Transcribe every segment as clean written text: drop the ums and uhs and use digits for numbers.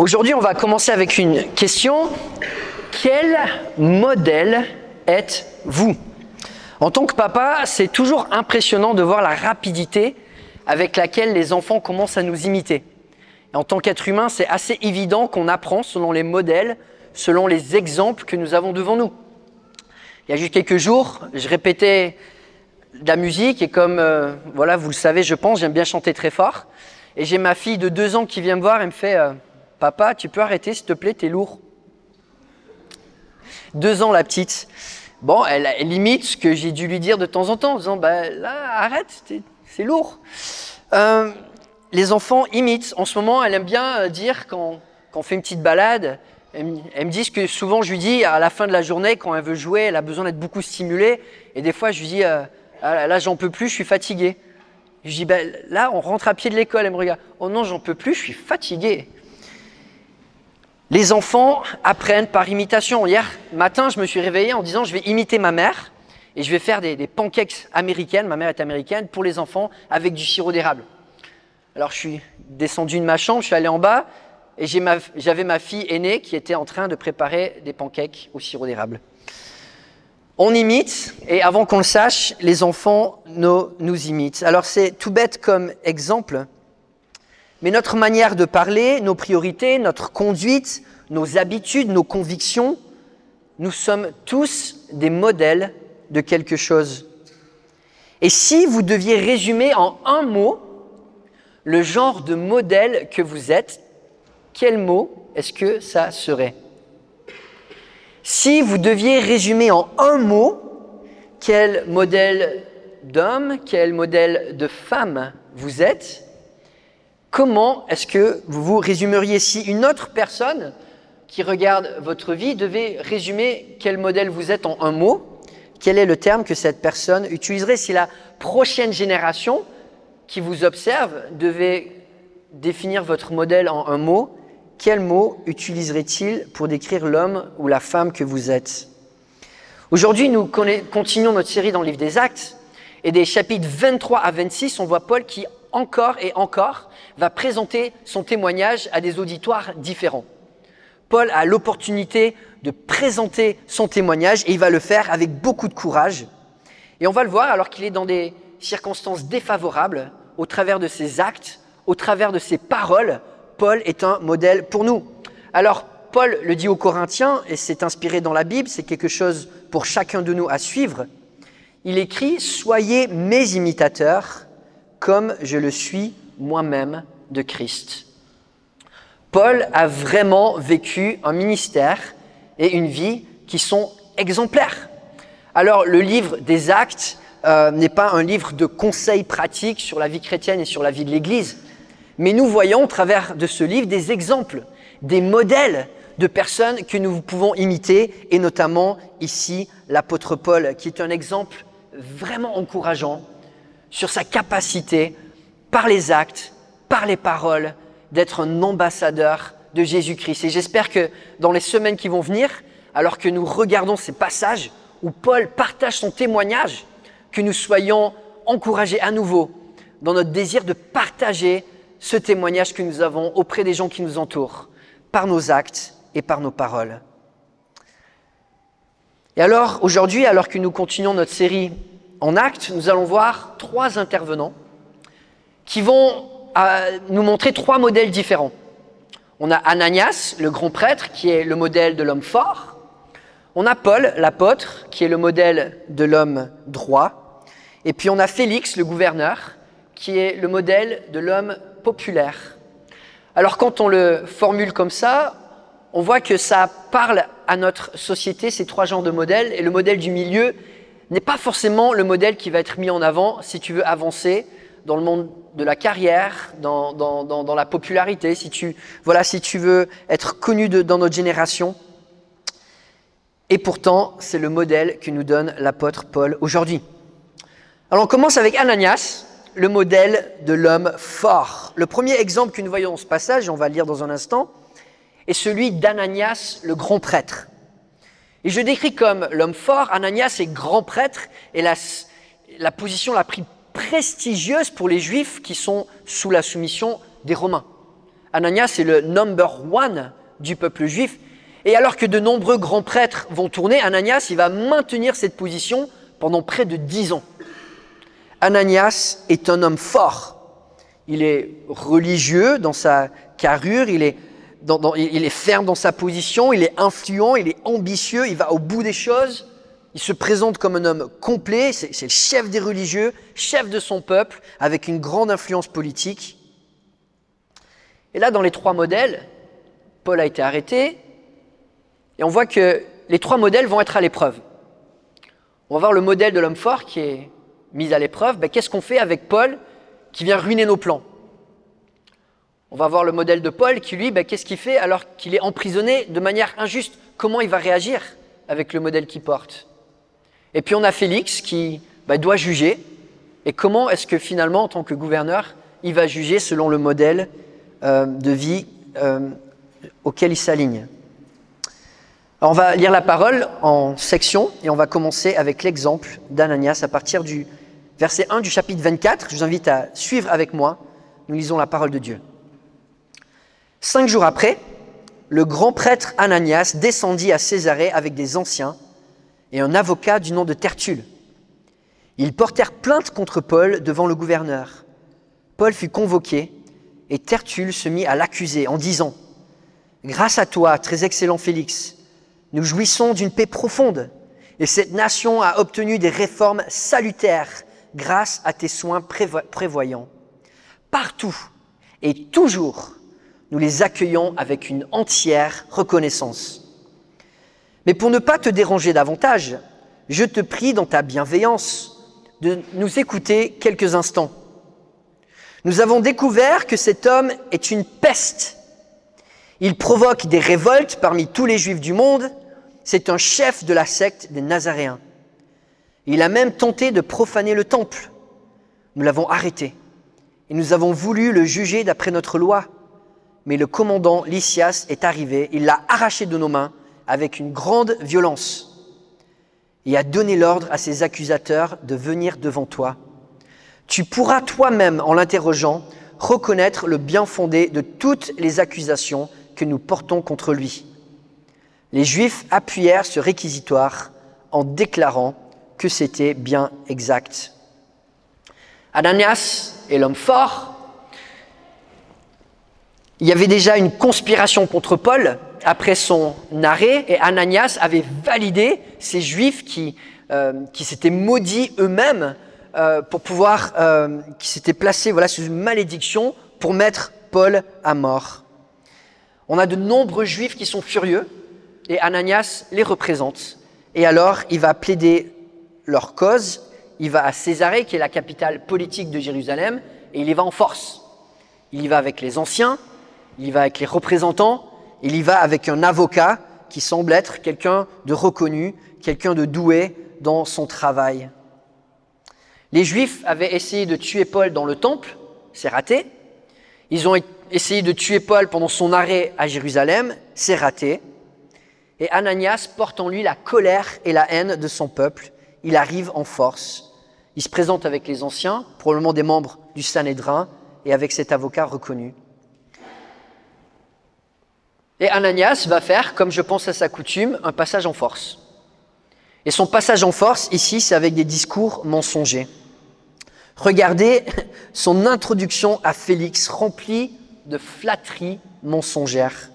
Aujourd'hui, on va commencer avec une question. Quel modèle êtes-vous? En tant que papa, c'est toujours impressionnant de voir la rapidité avec laquelle les enfants commencent à nous imiter. Et en tant qu'être humain, c'est assez évident qu'on apprend selon les modèles, selon les exemples que nous avons devant nous. Il y a juste quelques jours, je répétais de la musique et comme voilà, vous le savez, je pense, j'aime bien chanter très fort. Et j'ai ma fille de 2 ans qui vient me voir et me fait « Papa, tu peux arrêter s'il te plaît, t'es lourd ». 2 ans la petite. Bon, elle imite ce que j'ai dû lui dire de temps en temps en disant bah, « Là, arrête, c'est lourd ». Les enfants imitent. En ce moment, elle aime bien dire quand on fait une petite balade, elle me dit ce que souvent je lui dis à la fin de la journée quand elle veut jouer, elle a besoin d'être beaucoup stimulée. Et des fois, je lui dis là, j'en peux plus, je suis fatigué. Je dis là, on rentre à pied de l'école, elle me regarde. Oh non, j'en peux plus, je suis fatigué. Les enfants apprennent par imitation. Hier matin, je me suis réveillé en disant je vais imiter ma mère et je vais faire des pancakes américaines. Ma mère est américaine pour les enfants avec du sirop d'érable. Alors je suis descendu de ma chambre, je suis allé en bas et j'avais ma fille aînée qui était en train de préparer des pancakes au sirop d'érable. On imite et avant qu'on le sache, les enfants nous imitent. Alors c'est tout bête comme exemple, mais notre manière de parler, nos priorités, notre conduite, nos habitudes, nos convictions, nous sommes tous des modèles de quelque chose. Et si vous deviez résumer en un mot le genre de modèle que vous êtes, quel mot est-ce que ça serait? Si vous deviez résumer en un mot quel modèle d'homme, quel modèle de femme vous êtes, comment est-ce que vous vous résumeriez? Si une autre personne qui regarde votre vie devait résumer quel modèle vous êtes en un mot, quel est le terme que cette personne utiliserait? Si la prochaine génération qui vous observe devait définir votre modèle en un mot, quel mot utiliserait-il pour décrire l'homme ou la femme que vous êtes? Aujourd'hui, nous continuons notre série dans le livre des Actes et des chapitres 23 à 26, on voit Paul qui encore et encore va présenter son témoignage à des auditoires différents. Paul a l'opportunité de présenter son témoignage et il va le faire avec beaucoup de courage. Et on va le voir alors qu'il est dans des circonstances défavorables, au travers de ses actes, au travers de ses paroles, Paul est un modèle pour nous. Alors, Paul le dit aux Corinthiens, et c'est inspiré dans la Bible, c'est quelque chose pour chacun de nous à suivre. Il écrit « Soyez mes imitateurs, comme je le suis moi-même de Christ ». Paul a vraiment vécu un ministère et une vie qui sont exemplaires. Alors, le livre des Actes n'est pas un livre de conseils pratiques sur la vie chrétienne et sur la vie de l'Église, mais nous voyons au travers de ce livre des exemples, des modèles de personnes que nous pouvons imiter, et notamment ici l'apôtre Paul, qui est un exemple vraiment encourageant sur sa capacité, par les actes, par les paroles, d'être un ambassadeur de Jésus-Christ. Et j'espère que dans les semaines qui vont venir, alors que nous regardons ces passages où Paul partage son témoignage, que nous soyons encouragés à nouveau dans notre désir de partager ce témoignage que nous avons auprès des gens qui nous entourent, par nos actes et par nos paroles. Et alors, aujourd'hui, alors que nous continuons notre série en actes, nous allons voir 3 intervenants qui vont nous montrer 3 modèles différents. On a Ananias, le grand prêtre, qui est le modèle de l'homme fort. On a Paul, l'apôtre, qui est le modèle de l'homme droit. Et puis on a Félix, le gouverneur, qui est le modèle de l'homme populaire. Alors quand on le formule comme ça, on voit que ça parle à notre société, ces 3 genres de modèles, et le modèle du milieu n'est pas forcément le modèle qui va être mis en avant si tu veux avancer dans le monde de la carrière, dans la popularité, si tu veux être connu dans notre génération. Et pourtant, c'est le modèle que nous donne l'apôtre Paul aujourd'hui. Alors on commence avec Ananias, le modèle de l'homme fort. Le premier exemple que nous voyons dans ce passage, on va le lire dans un instant, est celui d'Ananias, le grand prêtre. Et je décris comme l'homme fort, Ananias est grand prêtre et la position la plus prestigieuse pour les Juifs qui sont sous la soumission des Romains. Ananias est le number one du peuple juif. Et alors que de nombreux grands prêtres vont tourner, Ananias il va maintenir cette position pendant près de 10 ans. Ananias est un homme fort. Il est religieux dans sa carrure, il est ferme dans sa position, il est influent, il est ambitieux, il va au bout des choses. Il se présente comme un homme complet, c'est le chef des religieux, chef de son peuple, avec une grande influence politique. Et là, dans les 3 modèles, Paul a été arrêté, et on voit que les 3 modèles vont être à l'épreuve. On va voir le modèle de l'homme fort qui est mis à l'épreuve. Qu'est-ce qu'on fait avec Paul qui vient ruiner nos plans? On va voir le modèle de Paul qui, lui, qu'est-ce qu'il fait alors qu'il est emprisonné de manière injuste? Comment il va réagir avec le modèle qu'il porte? Et puis on a Félix qui doit juger. Et comment est-ce que finalement, en tant que gouverneur, il va juger selon le modèle de vie auquel il s'aligne? Alors on va lire la parole en sections et on va commencer avec l'exemple d'Ananias à partir du verset 1 du chapitre 24. Je vous invite à suivre avec moi. Nous lisons la parole de Dieu. 5 jours après, le grand prêtre Ananias descendit à Césarée avec des anciens et un avocat du nom de Tertulle. Ils portèrent plainte contre Paul devant le gouverneur. Paul fut convoqué et Tertulle se mit à l'accuser en disant « Grâce à toi, très excellent Félix, nous jouissons d'une paix profonde et cette nation a obtenu des réformes salutaires grâce à tes soins prévoyants. Partout et toujours, nous les accueillons avec une entière reconnaissance. Mais pour ne pas te déranger davantage, je te prie dans ta bienveillance de nous écouter quelques instants. Nous avons découvert que cet homme est une peste. Il provoque des révoltes parmi tous les Juifs du monde. C'est un chef de la secte des Nazaréens. Il a même tenté de profaner le temple. Nous l'avons arrêté et nous avons voulu le juger d'après notre loi. Mais le commandant Lysias est arrivé, il l'a arraché de nos mains avec une grande violence et a donné l'ordre à ses accusateurs de venir devant toi. Tu pourras toi-même, en l'interrogeant, reconnaître le bien fondé de toutes les accusations que nous portons contre lui. Les Juifs appuyèrent ce réquisitoire en déclarant que c'était bien exact. Ananias est l'homme fort. Il y avait déjà une conspiration contre Paul après son arrêt et Ananias avait validé ces Juifs qui s'étaient maudits eux-mêmes qui s'étaient placés sous une malédiction pour mettre Paul à mort. On a de nombreux Juifs qui sont furieux et Ananias les représente. Et alors, il va plaider leur cause. Il va à Césarée, qui est la capitale politique de Jérusalem, et il y va en force. Il y va avec les anciens, il y va avec les représentants, il y va avec un avocat qui semble être quelqu'un de reconnu, quelqu'un de doué dans son travail. Les Juifs avaient essayé de tuer Paul dans le temple, c'est raté. Ils ont essayé de tuer Paul pendant son arrêt à Jérusalem, c'est raté. Et Ananias porte en lui la colère et la haine de son peuple. Il arrive en force. Il se présente avec les anciens, probablement des membres du Sanhédrin, et avec cet avocat reconnu. Et Ananias va faire, comme je pense à sa coutume, un passage en force. Et son passage en force, ici, c'est avec des discours mensongers. Regardez son introduction à Félix, remplie de flatteries mensongères.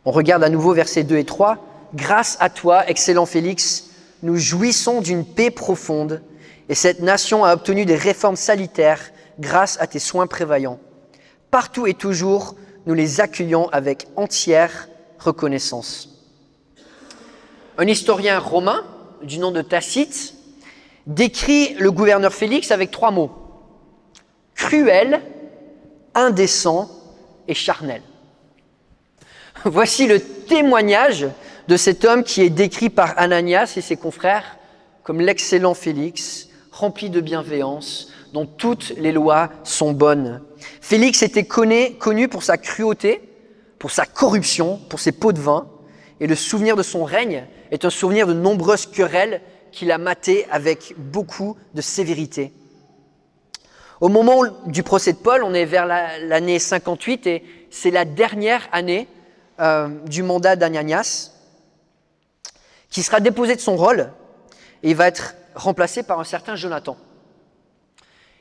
On regarde à nouveau versets 2 et 3. « Grâce à toi, excellent Félix, nous jouissons d'une paix profonde, et cette nation a obtenu des réformes salutaires grâce à tes soins prévoyants. Partout et toujours, nous les accueillons avec entière reconnaissance. » Un historien romain du nom de Tacite décrit le gouverneur Félix avec 3 mots. Cruel, indécent et charnel. Voici le témoignage de cet homme qui est décrit par Ananias et ses confrères comme l'excellent Félix, rempli de bienveillance, dont toutes les lois sont bonnes. Félix était connu pour sa cruauté, pour sa corruption, pour ses pots de vin, et le souvenir de son règne est un souvenir de nombreuses querelles qu'il a matées avec beaucoup de sévérité. Au moment du procès de Paul, on est vers l'année 58 et c'est la dernière année du mandat d'Ananias qui sera déposé de son rôle et il va être remplacé par un certain Jonathan.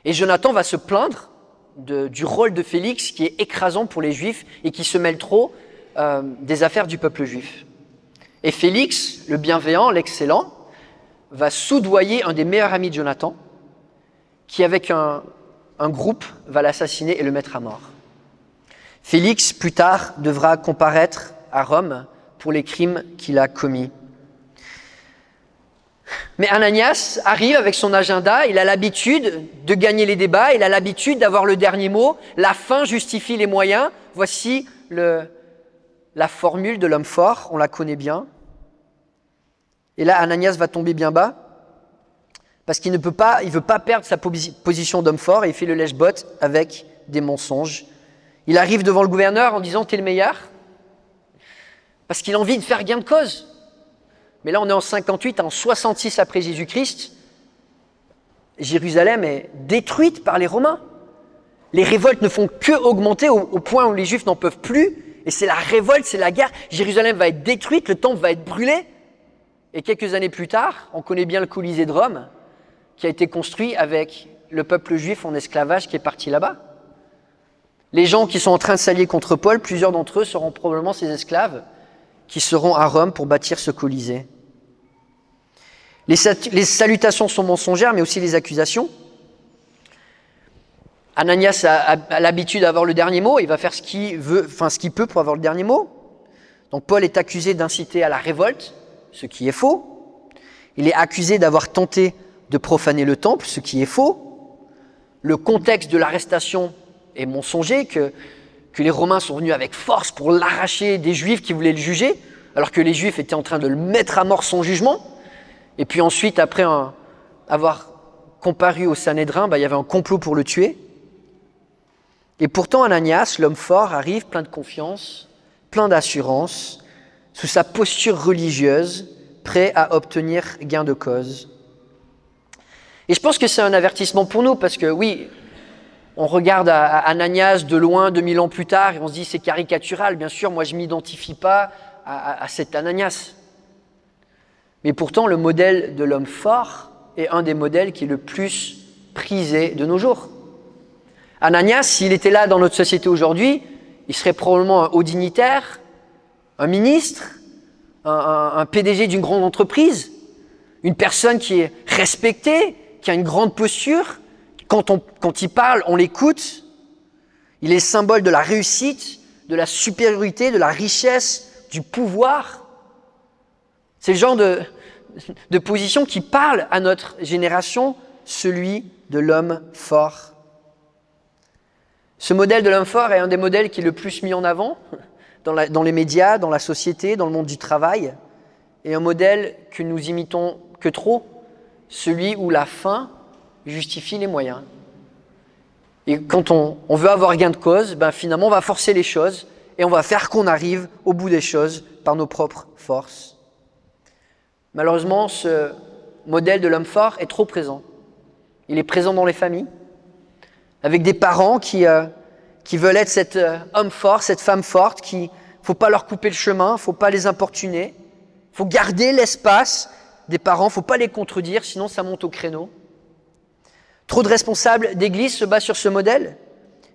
Et Jonathan va se plaindre du rôle de Félix qui est écrasant pour les Juifs et qui se mêle trop des affaires du peuple juif. Et Félix, le bienveillant, l'excellent, va soudoyer un des meilleurs amis de Jonathan qui, avec un groupe, va l'assassiner et le mettre à mort. Félix, plus tard, devra comparaître à Rome pour les crimes qu'il a commis. Mais Ananias arrive avec son agenda, il a l'habitude de gagner les débats, il a l'habitude d'avoir le dernier mot, la fin justifie les moyens. Voici la formule de l'homme fort, on la connaît bien. Et là, Ananias va tomber bien bas, parce qu'il ne veut pas perdre sa position d'homme fort, et il fait le lèche-botte avec des mensonges. Il arrive devant le gouverneur en disant « T'es le meilleur », parce qu'il a envie de faire gain de cause. Mais là, on est en 58, en 66 après Jésus-Christ. Jérusalem est détruite par les Romains. Les révoltes ne font que augmenter au point où les Juifs n'en peuvent plus. Et c'est la révolte, c'est la guerre. Jérusalem va être détruite, le temple va être brûlé. Et quelques années plus tard, on connaît bien le Colisée de Rome, qui a été construit avec le peuple juif en esclavage qui est parti là-bas. Les gens qui sont en train de s'allier contre Paul, plusieurs d'entre eux seront probablement ces esclaves qui seront à Rome pour bâtir ce Colisée. Les salutations sont mensongères, mais aussi les accusations. Ananias a l'habitude d'avoir le dernier mot, il va faire ce qu'il peut pour avoir le dernier mot. Donc Paul est accusé d'inciter à la révolte, ce qui est faux. Il est accusé d'avoir tenté de profaner le temple, ce qui est faux. Le contexte de l'arrestation est mensonger, que les Romains sont venus avec force pour l'arracher des Juifs qui voulaient le juger, alors que les Juifs étaient en train de le mettre à mort sans jugement. Et puis ensuite, après avoir comparu au Sanhédrin, il y avait un complot pour le tuer. Et pourtant, Ananias, l'homme fort, arrive plein de confiance, plein d'assurance, sous sa posture religieuse, prêt à obtenir gain de cause. Et je pense que c'est un avertissement pour nous, parce que oui, on regarde à Ananias de loin, 2000 ans plus tard, et on se dit c'est caricatural, bien sûr, moi je ne m'identifie pas à cet Ananias. Mais pourtant, le modèle de l'homme fort est un des modèles qui est le plus prisé de nos jours. Ananias, s'il était là dans notre société aujourd'hui, il serait probablement un haut dignitaire, un ministre, un PDG d'une grande entreprise, une personne qui est respectée, qui a une grande posture. Quand il parle, on l'écoute. Il est symbole de la réussite, de la supériorité, de la richesse, du pouvoir. C'est le genre de position qui parle à notre génération, celui de l'homme fort. Ce modèle de l'homme fort est un des modèles qui est le plus mis en avant dans les médias, dans la société, dans le monde du travail, et un modèle que nous imitons que trop, celui où la fin justifie les moyens. Et quand on veut avoir gain de cause, finalement on va forcer les choses et on va faire qu'on arrive au bout des choses par nos propres forces. Malheureusement, ce modèle de l'homme fort est trop présent. Il est présent dans les familles, avec des parents qui veulent être cet homme fort, cette femme forte, il ne faut pas leur couper le chemin, il ne faut pas les importuner, il faut garder l'espace des parents, il ne faut pas les contredire, sinon ça monte au créneau. Trop de responsables d'église se basent sur ce modèle.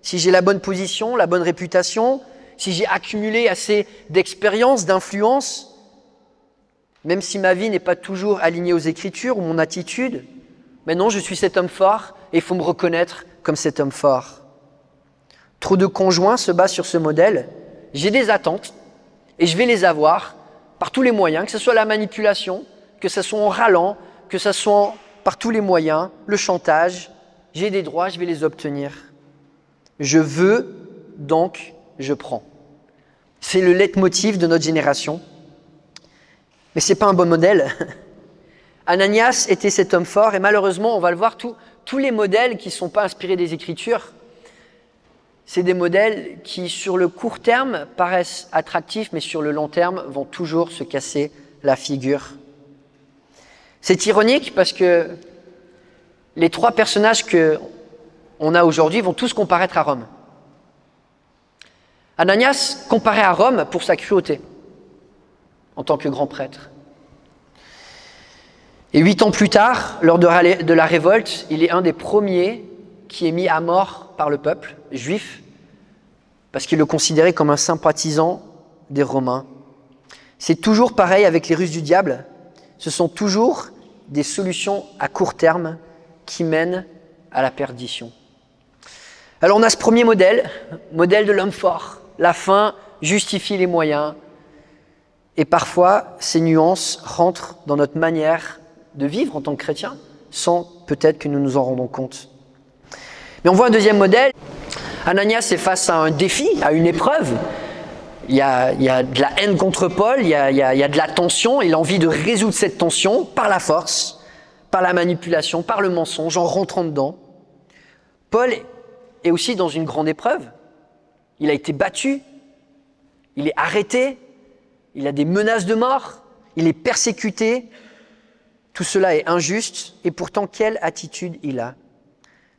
Si j'ai la bonne position, la bonne réputation, si j'ai accumulé assez d'expérience, d'influence, même si ma vie n'est pas toujours alignée aux Écritures ou mon attitude, mais non, je suis cet homme fort et il faut me reconnaître comme cet homme fort. Trop de conjoints se basent sur ce modèle. J'ai des attentes et je vais les avoir par tous les moyens, que ce soit la manipulation, que ce soit en râlant, que ce soit par tous les moyens, le chantage. J'ai des droits, je vais les obtenir. Je veux, donc je prends. C'est le leitmotiv de notre génération. Mais ce n'est pas un bon modèle. Ananias était cet homme fort et malheureusement, on va le voir, tous les modèles qui ne sont pas inspirés des Écritures, c'est des modèles qui, sur le court terme, paraissent attractifs, mais sur le long terme, vont toujours se casser la figure. C'est ironique parce que les trois personnages que on a aujourd'hui vont tous comparaître à Rome. Ananias comparait à Rome pour sa cruauté en tant que grand prêtre. Et 8 ans plus tard, lors de la révolte, il est un des premiers qui est mis à mort par le peuple juif parce qu'il le considérait comme un sympathisant des Romains. C'est toujours pareil avec les ruses du diable. Ce sont toujours des solutions à court terme qui mènent à la perdition. Alors on a ce premier modèle de l'homme fort. La fin justifie les moyens. Et parfois, ces nuances rentrent dans notre manière de vivre en tant que chrétien, sans peut-être que nous nous en rendons compte. Mais on voit un deuxième modèle. Ananias est face à un défi, à une épreuve. Il y a de la haine contre Paul, il y a de la tension, il a envie de résoudre cette tension par la force, par la manipulation, par le mensonge, en rentrant dedans. Paul est aussi dans une grande épreuve. Il a été battu, il est arrêté, il a des menaces de mort, il est persécuté. Tout cela est injuste, et pourtant, quelle attitude il a?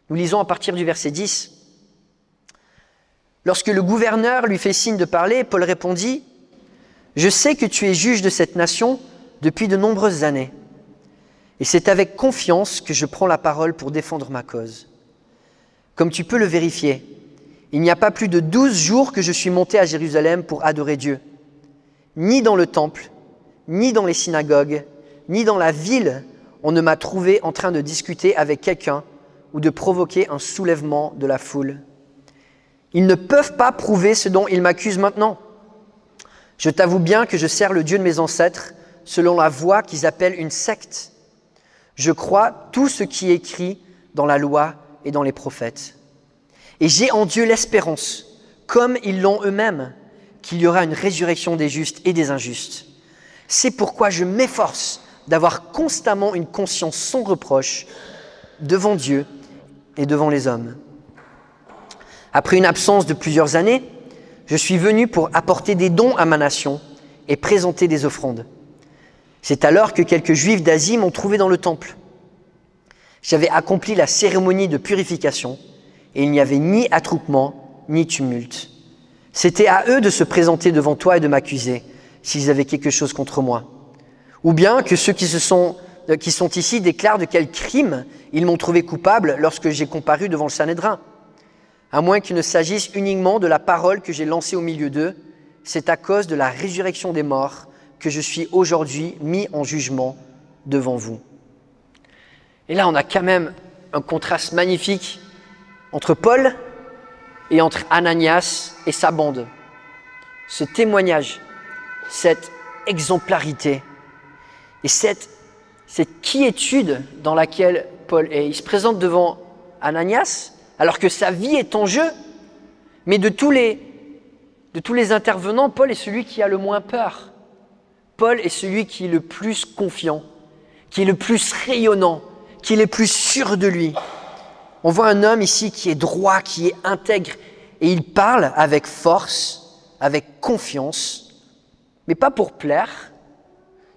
Nous lisons à partir du verset 10. Lorsque le gouverneur lui fait signe de parler, Paul répondit « Je sais que tu es juge de cette nation depuis de nombreuses années, et c'est avec confiance que je prends la parole pour défendre ma cause. Comme tu peux le vérifier, il n'y a pas plus de 12 jours que je suis monté à Jérusalem pour adorer Dieu. Ni dans le temple, ni dans les synagogues, ni dans la ville, on ne m'a trouvé en train de discuter avec quelqu'un ou de provoquer un soulèvement de la foule. Ils ne peuvent pas prouver ce dont ils m'accusent maintenant. Je t'avoue bien que je sers le Dieu de mes ancêtres selon la voie qu'ils appellent une secte. Je crois tout ce qui est écrit dans la loi et dans les prophètes. Et j'ai en Dieu l'espérance, comme ils l'ont eux-mêmes, qu'il y aura une résurrection des justes et des injustes. C'est pourquoi je m'efforce d'avoir constamment une conscience sans reproche devant Dieu et devant les hommes. Après une absence de plusieurs années, je suis venu pour apporter des dons à ma nation et présenter des offrandes. C'est alors que quelques Juifs d'Asie m'ont trouvé dans le temple. J'avais accompli la cérémonie de purification et il n'y avait ni attroupement ni tumulte. C'était à eux de se présenter devant toi et de m'accuser s'ils avaient quelque chose contre moi. Ou bien que ceux qui sont ici déclarent de quel crime ils m'ont trouvé coupable lorsque j'ai comparu devant le Sanhédrin. À moins qu'il ne s'agisse uniquement de la parole que j'ai lancée au milieu d'eux, c'est à cause de la résurrection des morts que je suis aujourd'hui mis en jugement devant vous. Et là, on a quand même un contraste magnifique entre Paul et entre Ananias et sa bande. Ce témoignage, cette exemplarité et cette quiétude dans laquelle Paul est. Il se présente devant Ananias alors que sa vie est en jeu, mais de tous les intervenants, Paul est celui qui a le moins peur. Paul est celui qui est le plus confiant, qui est le plus rayonnant, qui est le plus sûr de lui. On voit un homme ici qui est droit, qui est intègre, et il parle avec force, avec confiance, mais pas pour plaire.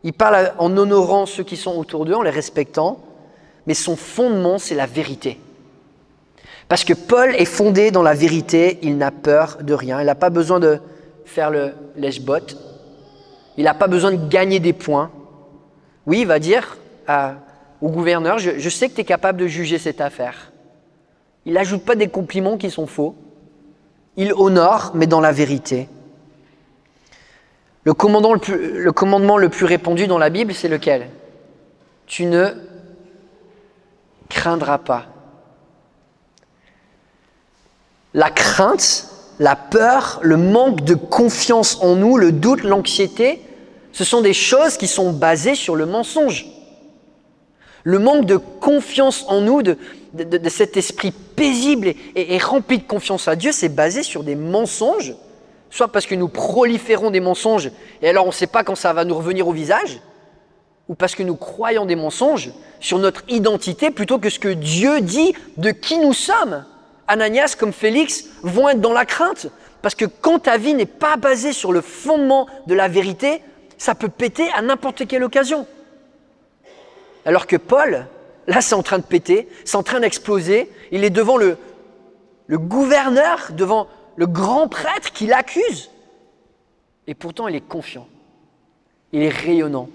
Il parle en honorant ceux qui sont autour d'eux, en les respectant, mais son fondement, c'est la vérité. Parce que Paul est fondé dans la vérité, il n'a peur de rien. Il n'a pas besoin de faire le lèche-botte. Il n'a pas besoin de gagner des points. Oui, il va dire au gouverneur, je sais que tu es capable de juger cette affaire. Il n'ajoute pas des compliments qui sont faux. Il honore, mais dans la vérité. Le commandement le plus répandu dans la Bible, c'est lequel? Tu ne craindras pas. La crainte, la peur, le manque de confiance en nous, le doute, l'anxiété, ce sont des choses qui sont basées sur le mensonge. Le manque de confiance en nous, de cet esprit paisible et rempli de confiance à Dieu, c'est basé sur des mensonges, soit parce que nous proliférons des mensonges et alors on ne sait pas quand ça va nous revenir au visage, ou parce que nous croyons des mensonges sur notre identité plutôt que ce que Dieu dit de qui nous sommes. Ananias comme Félix vont être dans la crainte parce que quand ta vie n'est pas basée sur le fondement de la vérité, ça peut péter à n'importe quelle occasion. Alors que Paul, là c'est en train de péter, c'est en train d'exploser, il est devant le le gouverneur, devant le grand prêtre qui l'accuse. Et pourtant, il est confiant. Il est rayonnant.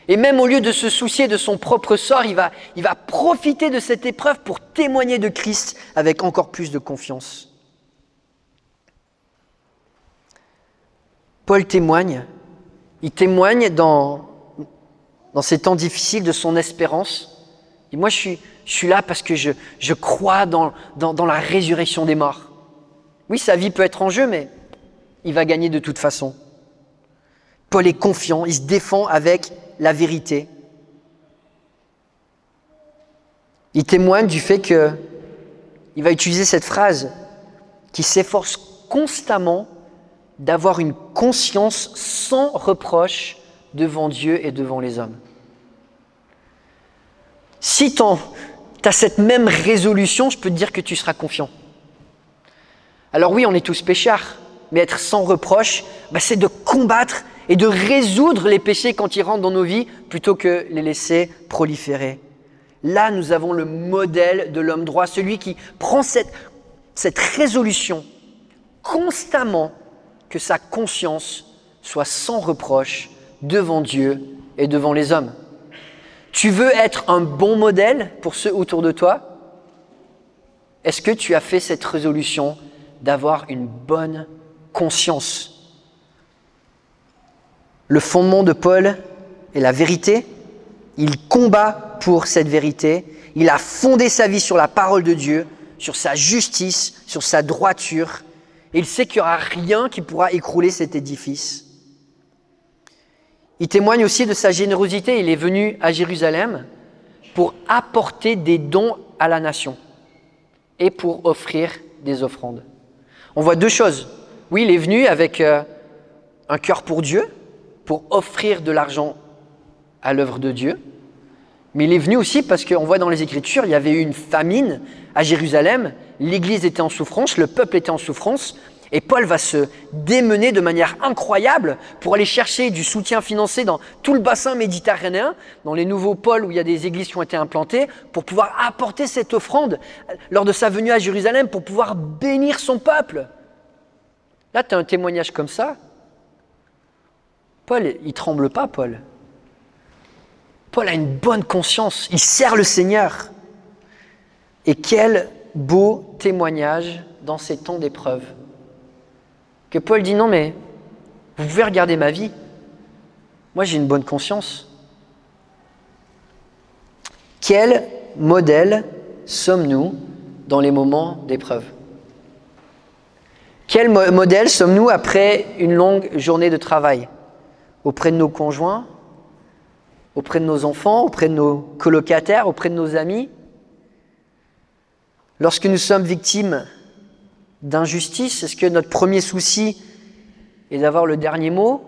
Et même au lieu de se soucier de son propre sort, il va profiter de cette épreuve pour témoigner de Christ avec encore plus de confiance. Paul témoigne. Il témoigne dans ces temps difficiles de son espérance. Et moi, je suis là parce que je crois dans la résurrection des morts. Oui, sa vie peut être en jeu, mais il va gagner de toute façon. Paul est confiant, il se défend avec la vérité. Il témoigne du fait qu'il va utiliser cette phrase qui s'efforce constamment d'avoir une conscience sans reproche devant Dieu et devant les hommes. Si tu as cette même résolution, je peux te dire que tu seras confiant. Alors oui, on est tous pécheurs, mais être sans reproche, c'est de combattre et de résoudre les péchés quand ils rentrent dans nos vies plutôt que les laisser proliférer. Là, nous avons le modèle de l'homme droit, celui qui prend cette résolution constamment que sa conscience soit sans reproche devant Dieu et devant les hommes. Tu veux être un bon modèle pour ceux autour de toi? Est-ce que tu as fait cette résolution d'avoir une bonne conscience? Le fondement de Paul est la vérité. Il combat pour cette vérité. Il a fondé sa vie sur la parole de Dieu, sur sa justice, sur sa droiture. Et il sait qu'il n'y aura rien qui pourra écrouler cet édifice. Il témoigne aussi de sa générosité. Il est venu à Jérusalem pour apporter des dons à la nation et pour offrir des offrandes. On voit deux choses. Oui, il est venu avec un cœur pour Dieu, pour offrir de l'argent à l'œuvre de Dieu. Mais il est venu aussi parce qu'on voit dans les Écritures, il y avait eu une famine à Jérusalem, l'Église était en souffrance, le peuple était en souffrance, et Paul va se démener de manière incroyable pour aller chercher du soutien financier dans tout le bassin méditerranéen, dans les nouveaux pôles où il y a des églises qui ont été implantées, pour pouvoir apporter cette offrande lors de sa venue à Jérusalem, pour pouvoir bénir son peuple. Là, tu as un témoignage comme ça. Paul, il ne tremble pas, Paul. Paul a une bonne conscience, il sert le Seigneur. Et quel beau témoignage dans ces temps d'épreuve. Que Paul dit non mais, vous pouvez regarder ma vie. Moi j'ai une bonne conscience. Quel modèle sommes-nous dans les moments d'épreuve? Quel modèle sommes-nous après une longue journée de travail? Auprès de nos conjoints, auprès de nos enfants, auprès de nos colocataires, auprès de nos amis. Lorsque nous sommes victimes d'injustice, est-ce que notre premier souci est d'avoir le dernier mot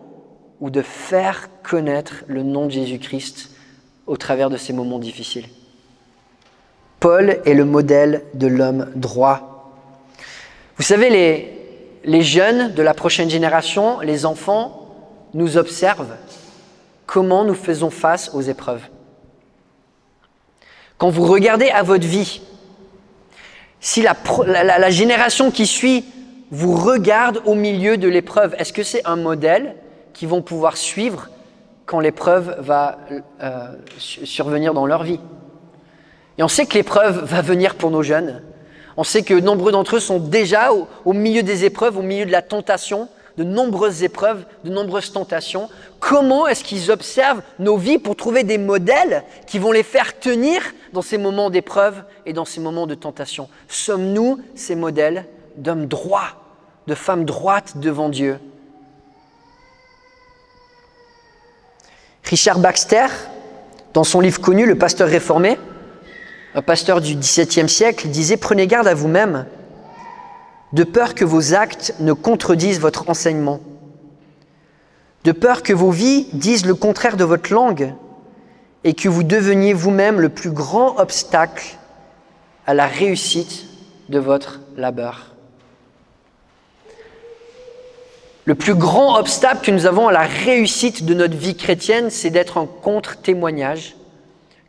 ou de faire connaître le nom de Jésus-Christ au travers de ces moments difficiles? Paul est le modèle de l'homme droit. Vous savez, les jeunes de la prochaine génération, les enfants, nous observent comment nous faisons face aux épreuves. Quand vous regardez à votre vie, si la génération qui suit vous regarde au milieu de l'épreuve, est-ce que c'est un modèle qu'ils vont pouvoir suivre quand l'épreuve va survenir dans leur vie? Et on sait que l'épreuve va venir pour nos jeunes. On sait que nombreux d'entre eux sont déjà au milieu des épreuves, au milieu de la tentation, de nombreuses épreuves, de nombreuses tentations. Comment est-ce qu'ils observent nos vies pour trouver des modèles qui vont les faire tenir dans ces moments d'épreuve et dans ces moments de tentation? Sommes-nous ces modèles d'hommes droits, de femmes droites devant Dieu? Richard Baxter, dans son livre connu, Le pasteur réformé, un pasteur du XVIIe siècle, disait « Prenez garde à vous-même, de peur que vos actes ne contredisent votre enseignement, de peur que vos vies disent le contraire de votre langue et que vous deveniez vous-même le plus grand obstacle à la réussite de votre labeur. » Le plus grand obstacle que nous avons à la réussite de notre vie chrétienne, c'est d'être un contre-témoignage,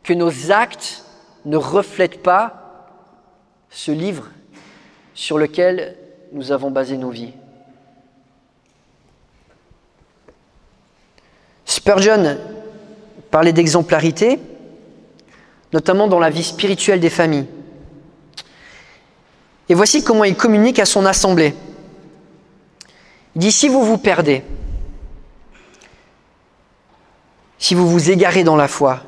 que nos actes ne reflètent pas ce livre, sur lequel nous avons basé nos vies. Spurgeon parlait d'exemplarité, notamment dans la vie spirituelle des familles. Et voici comment il communique à son assemblée. Il dit, si vous vous perdez, si vous vous égarez dans la foi,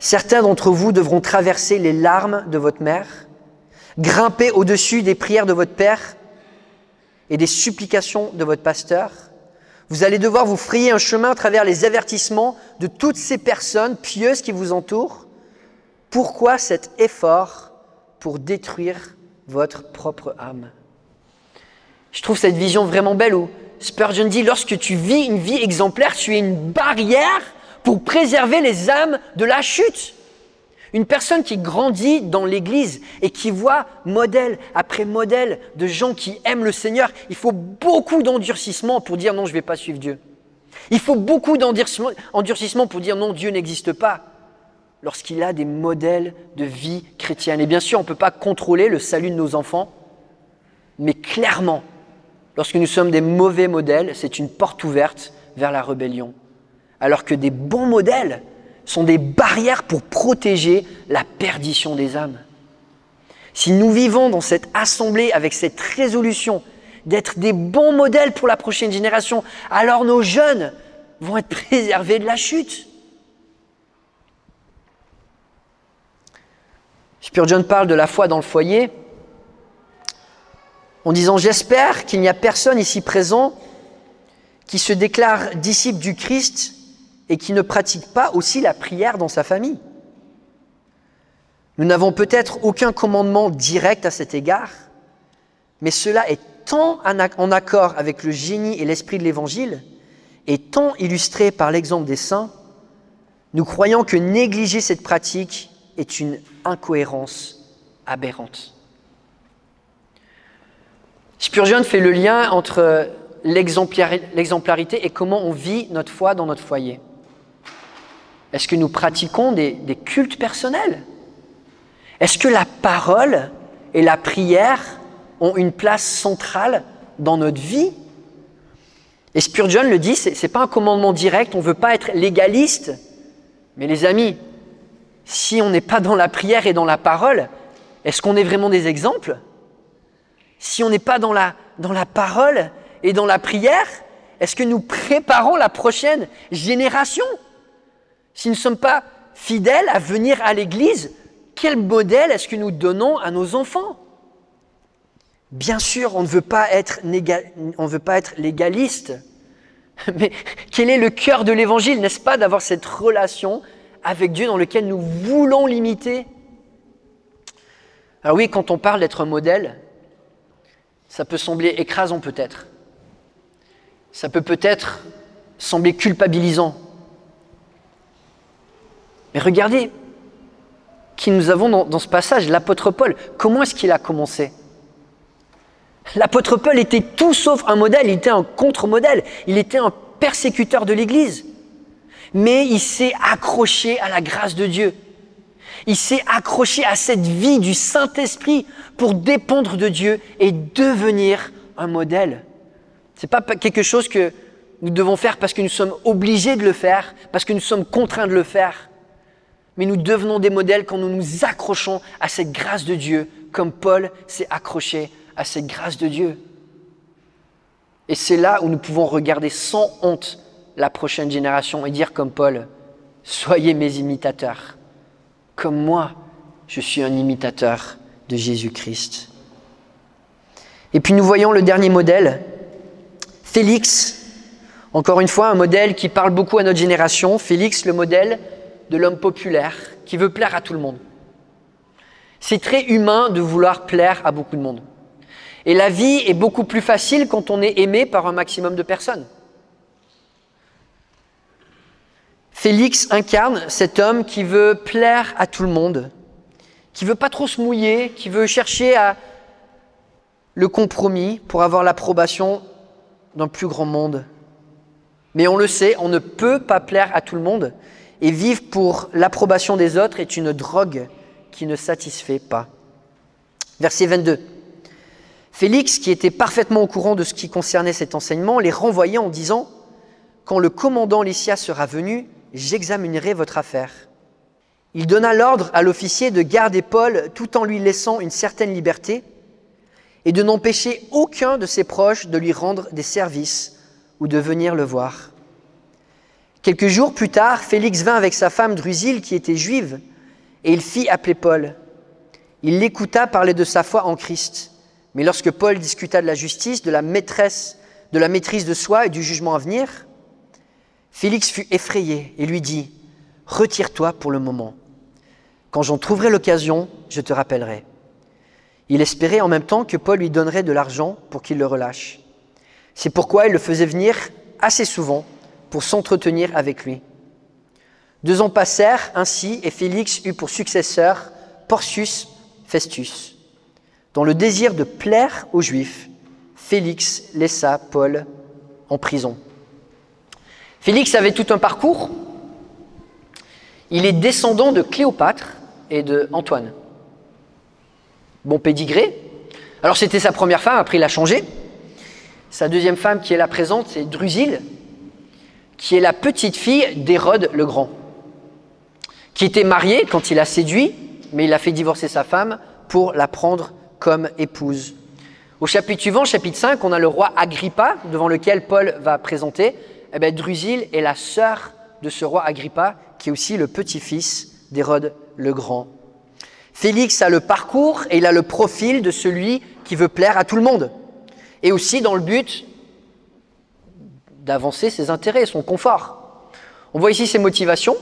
certains d'entre vous devront traverser les larmes de votre mère, grimper au-dessus des prières de votre père et des supplications de votre pasteur. Vous allez devoir vous frayer un chemin à travers les avertissements de toutes ces personnes pieuses qui vous entourent. Pourquoi cet effort pour détruire votre propre âme? Je trouve cette vision vraiment belle où Spurgeon dit, lorsque tu vis une vie exemplaire, tu es une barrière pour préserver les âmes de la chute. Une personne qui grandit dans l'Église et qui voit modèle après modèle de gens qui aiment le Seigneur, il faut beaucoup d'endurcissement pour dire non, je ne vais pas suivre Dieu. Il faut beaucoup d'endurcissement pour dire non, Dieu n'existe pas, lorsqu'il a des modèles de vie chrétienne. Et bien sûr, on ne peut pas contrôler le salut de nos enfants, mais clairement, lorsque nous sommes des mauvais modèles, c'est une porte ouverte vers la rébellion. Alors que des bons modèles sont des barrières pour protéger la perdition des âmes. Si nous vivons dans cette assemblée avec cette résolution d'être des bons modèles pour la prochaine génération, alors nos jeunes vont être préservés de la chute. Spurgeon parle de la foi dans le foyer en disant « J'espère qu'il n'y a personne ici présent qui se déclare disciple du Christ et qui ne pratique pas aussi la prière dans sa famille. Nous n'avons peut-être aucun commandement direct à cet égard, mais cela est tant en accord avec le génie et l'esprit de l'Évangile et tant illustré par l'exemple des saints, nous croyons que négliger cette pratique est une incohérence aberrante. » Spurgeon fait le lien entre l'exemplarité et comment on vit notre foi dans notre foyer. Est-ce que nous pratiquons des cultes personnels? Est-ce que la parole et la prière ont une place centrale dans notre vie? Et Spurgeon le dit, ce n'est pas un commandement direct, on ne veut pas être légaliste. Mais les amis, si on n'est pas dans la prière et dans la parole, est-ce qu'on est vraiment des exemples? Si on n'est pas dans la parole et dans la prière, est-ce que nous préparons la prochaine génération? Si nous ne sommes pas fidèles à venir à l'Église, quel modèle est-ce que nous donnons à nos enfants? Bien sûr, on ne veut pas être légaliste, mais quel est le cœur de l'Évangile, n'est-ce pas, d'avoir cette relation avec Dieu dans laquelle nous voulons l'imiter? Alors oui, quand on parle d'être un modèle, ça peut sembler écrasant peut-être. Ça peut peut-être sembler culpabilisant. Mais regardez qui nous avons dans ce passage, l'apôtre Paul. Comment est-ce qu'il a commencé? L'apôtre Paul était tout sauf un modèle, il était un contre-modèle, il était un persécuteur de l'Église. Mais il s'est accroché à la grâce de Dieu. Il s'est accroché à cette vie du Saint-Esprit pour dépendre de Dieu et devenir un modèle. Ce n'est pas quelque chose que nous devons faire parce que nous sommes obligés de le faire, parce que nous sommes contraints de le faire. Mais nous devenons des modèles quand nous nous accrochons à cette grâce de Dieu, comme Paul s'est accroché à cette grâce de Dieu. Et c'est là où nous pouvons regarder sans honte la prochaine génération et dire comme Paul, « Soyez mes imitateurs, comme moi, je suis un imitateur de Jésus-Christ. » Et puis nous voyons le dernier modèle, Félix, encore une fois un modèle qui parle beaucoup à notre génération, Félix, le modèle de l'homme populaire qui veut plaire à tout le monde. C'est très humain de vouloir plaire à beaucoup de monde. Et la vie est beaucoup plus facile quand on est aimé par un maximum de personnes. Félix incarne cet homme qui veut plaire à tout le monde, qui veut pas trop se mouiller, qui veut chercher le compromis pour avoir l'approbation d'un plus grand monde. Mais on le sait, on ne peut pas plaire à tout le monde. Et vivre pour l'approbation des autres est une drogue qui ne satisfait pas. Verset 22. Félix, qui était parfaitement au courant de ce qui concernait cet enseignement, les renvoyait en disant « Quand le commandant Lysias sera venu, j'examinerai votre affaire. » Il donna l'ordre à l'officier de garder Paul tout en lui laissant une certaine liberté et de n'empêcher aucun de ses proches de lui rendre des services ou de venir le voir. Quelques jours plus tard, Félix vint avec sa femme Drusille, qui était juive, et il fit appeler Paul. Il l'écouta parler de sa foi en Christ. Mais lorsque Paul discuta de la justice, de la maîtrise de soi et du jugement à venir, Félix fut effrayé et lui dit « Retire-toi pour le moment. Quand j'en trouverai l'occasion, je te rappellerai. » Il espérait en même temps que Paul lui donnerait de l'argent pour qu'il le relâche. C'est pourquoi il le faisait venir assez souvent pour s'entretenir avec lui. 2 ans passèrent ainsi et Félix eut pour successeur Porcius Festus. Dans le désir de plaire aux Juifs, Félix laissa Paul en prison. Félix avait tout un parcours. Il est descendant de Cléopâtre et de Antoine. Bon pédigré. Alors c'était sa première femme, après il a changé. Sa deuxième femme qui est là présente, c'est Drusille, qui est la petite fille d'Hérode le Grand, qui était marié quand il a séduit, mais il a fait divorcer sa femme pour la prendre comme épouse. Au chapitre suivant, chapitre 5, on a le roi Agrippa, devant lequel Paul va présenter. Eh bien, Drusille est la sœur de ce roi Agrippa, qui est aussi le petit-fils d'Hérode le Grand. Félix a le parcours et il a le profil de celui qui veut plaire à tout le monde, et aussi dans le but d'avancer ses intérêts, son confort. On voit ici ses motivations.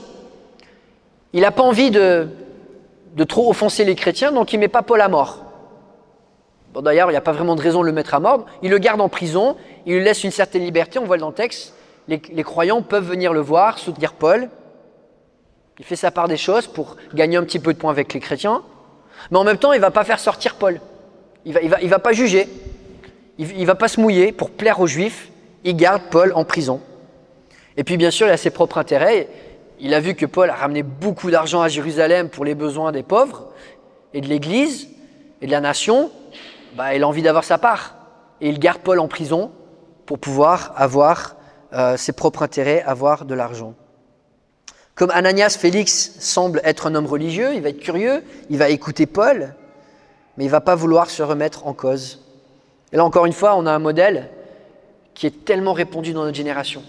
Il n'a pas envie de trop offenser les chrétiens, donc il ne met pas Paul à mort. Bon, d'ailleurs, il n'y a pas vraiment de raison de le mettre à mort. Il le garde en prison, il lui laisse une certaine liberté, on voit dans le texte. Les croyants peuvent venir le voir, soutenir Paul. Il fait sa part des choses pour gagner un petit peu de points avec les chrétiens. Mais en même temps, il ne va pas faire sortir Paul. Il va pas juger. Il ne va pas se mouiller pour plaire aux Juifs. Il garde Paul en prison. Et puis, bien sûr, il a ses propres intérêts. Il a vu que Paul a ramené beaucoup d'argent à Jérusalem pour les besoins des pauvres et de l'Église et de la nation. Il a envie d'avoir sa part. Et il garde Paul en prison pour pouvoir avoir ses propres intérêts, avoir de l'argent. Comme Ananias, Félix semble être un homme religieux, il va être curieux, il va écouter Paul, mais il ne va pas vouloir se remettre en cause. Et là, encore une fois, on a un modèle qui est tellement répandu dans notre génération.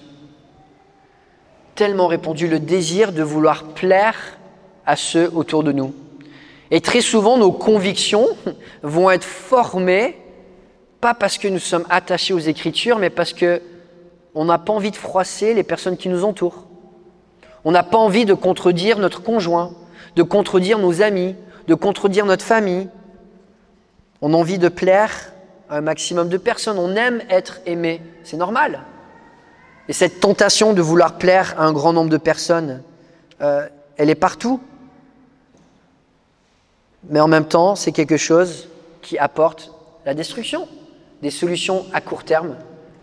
Tellement répandu, le désir de vouloir plaire à ceux autour de nous. Et très souvent, nos convictions vont être formées, pas parce que nous sommes attachés aux Écritures, mais parce qu'on n'a pas envie de froisser les personnes qui nous entourent. On n'a pas envie de contredire notre conjoint, de contredire nos amis, de contredire notre famille. On a envie de plaire à un maximum de personnes. On aime être aimé, c'est normal. Et cette tentation de vouloir plaire à un grand nombre de personnes, elle est partout. Mais en même temps, c'est quelque chose qui apporte la destruction, des solutions à court terme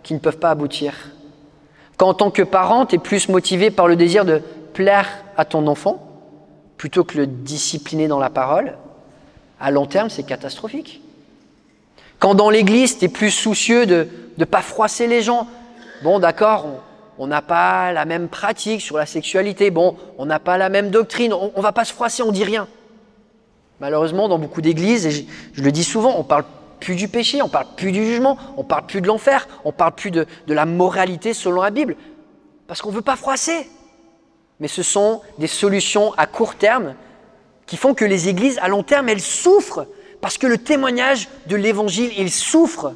qui ne peuvent pas aboutir. Quand en tant que parent, tu es plus motivé par le désir de plaire à ton enfant, plutôt que le discipliner dans la parole, à long terme, c'est catastrophique. Quand dans l'église, tu es plus soucieux de ne pas froisser les gens, bon d'accord, on n'a pas la même pratique sur la sexualité, bon, on n'a pas la même doctrine, on ne va pas se froisser, on ne dit rien. Malheureusement, dans beaucoup d'églises, et je le dis souvent, on parle plus du péché, on parle plus du jugement, on parle plus de l'enfer, on parle plus de la moralité selon la Bible, parce qu'on ne veut pas froisser. Mais ce sont des solutions à court terme qui font que les églises, à long terme, elles souffrent, parce que le témoignage de l'Évangile, il souffre.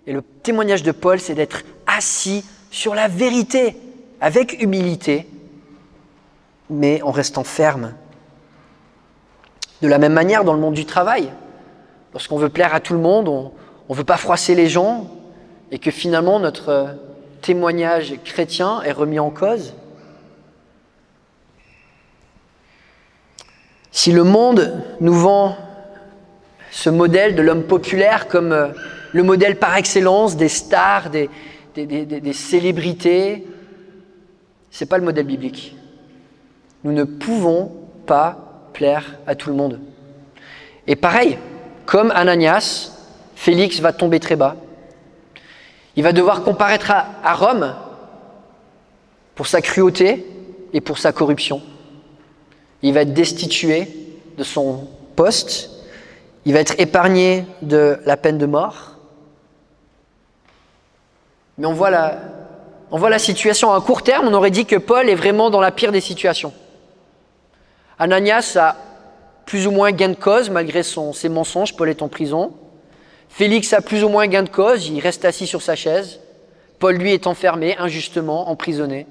Et le témoignage de Paul, c'est d'être assis sur la vérité, avec humilité, mais en restant ferme. De la même manière, dans le monde du travail, lorsqu'on veut plaire à tout le monde, on ne veut pas froisser les gens, et que finalement notre témoignage chrétien est remis en cause. Si le monde nous vend ce modèle de l'homme populaire comme le modèle par excellence des stars, des célébrités, ce n'est pas le modèle biblique. Nous ne pouvons pas plaire à tout le monde. Et pareil, comme Ananias, Félix va tomber très bas. Il va devoir comparaître à Rome pour sa cruauté et pour sa corruption. Il va être destitué de son poste. Il va être épargné de la peine de mort. Mais on voit la situation à court terme. On aurait dit que Paul est vraiment dans la pire des situations. Ananias a plus ou moins gain de cause malgré ses mensonges. Paul est en prison. Félix a plus ou moins gain de cause. Il reste assis sur sa chaise. Paul, lui, est enfermé, injustement, emprisonné.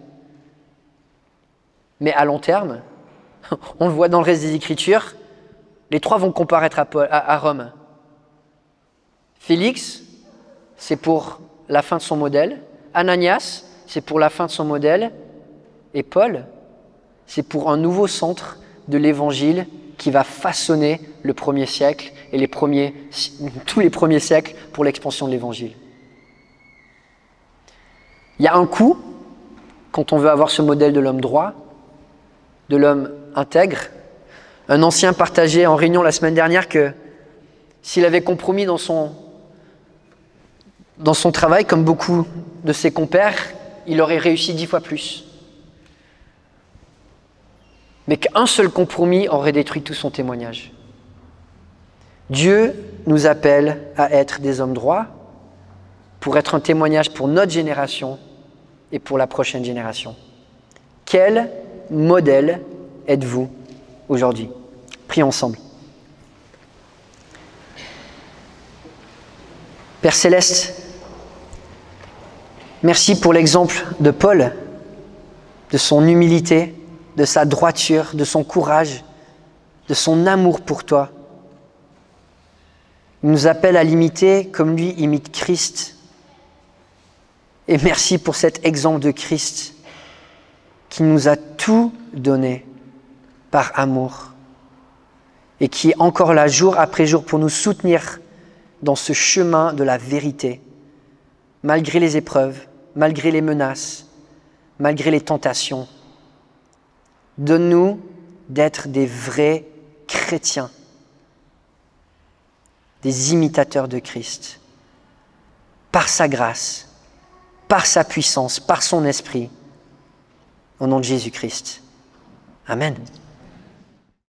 Mais à long terme, on le voit dans le reste des Écritures, les trois vont comparaître à Rome. Félix, c'est pour la fin de son modèle. Ananias, c'est pour la fin de son modèle. Et Paul, c'est pour un nouveau centre de l'Évangile qui va façonner le premier siècle et tous les premiers siècles pour l'expansion de l'Évangile. Il y a un coût quand on veut avoir ce modèle de l'homme droit, de l'homme intègre. Un ancien partageait en réunion la semaine dernière que s'il avait compromis dans son travail, comme beaucoup de ses compères, il aurait réussi 10 fois plus. Mais qu'un seul compromis aurait détruit tout son témoignage. Dieu nous appelle à être des hommes droits pour être un témoignage pour notre génération et pour la prochaine génération. Quel modèle êtes-vous aujourd'hui? Prions ensemble. Père Céleste, merci pour l'exemple de Paul, de son humilité, de sa droiture, de son courage, de son amour pour toi. Il nous appelle à l'imiter comme lui imite Christ. Et merci pour cet exemple de Christ qui nous a tout donné par amour et qui est encore là jour après jour pour nous soutenir dans ce chemin de la vérité, malgré les épreuves, malgré les menaces, malgré les tentations. Donne-nous d'être des vrais chrétiens, des imitateurs de Christ, par sa grâce, par sa puissance, par son esprit, au nom de Jésus-Christ. Amen.